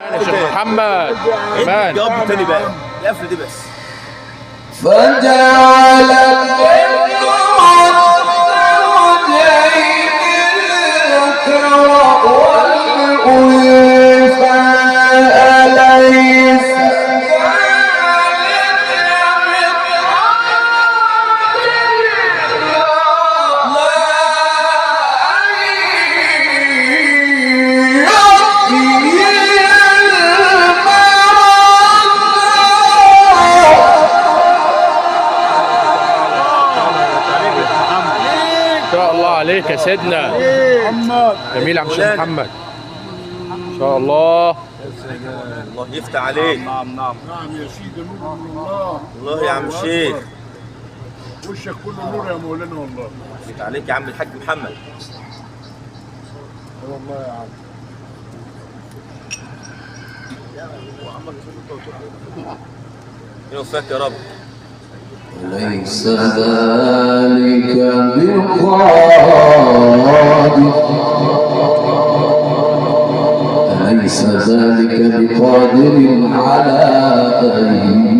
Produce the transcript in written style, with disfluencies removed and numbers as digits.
يا شيخ محمد كمان جاوب تاني بقى القفله دي بس. فجعل عليك يا سيدنا محمد. جميل يا عم الشيخ محمد ان شاء الله. الله يفتح عليك. نعم يا سيدي، نور من الله. الله يا عم الشيخ، وشك كله نور يا مولانا والله. يفتح عليك يا عم الحاج محمد. والله يا عم يوفقك يا رب. ليس ذلك بقادر على أن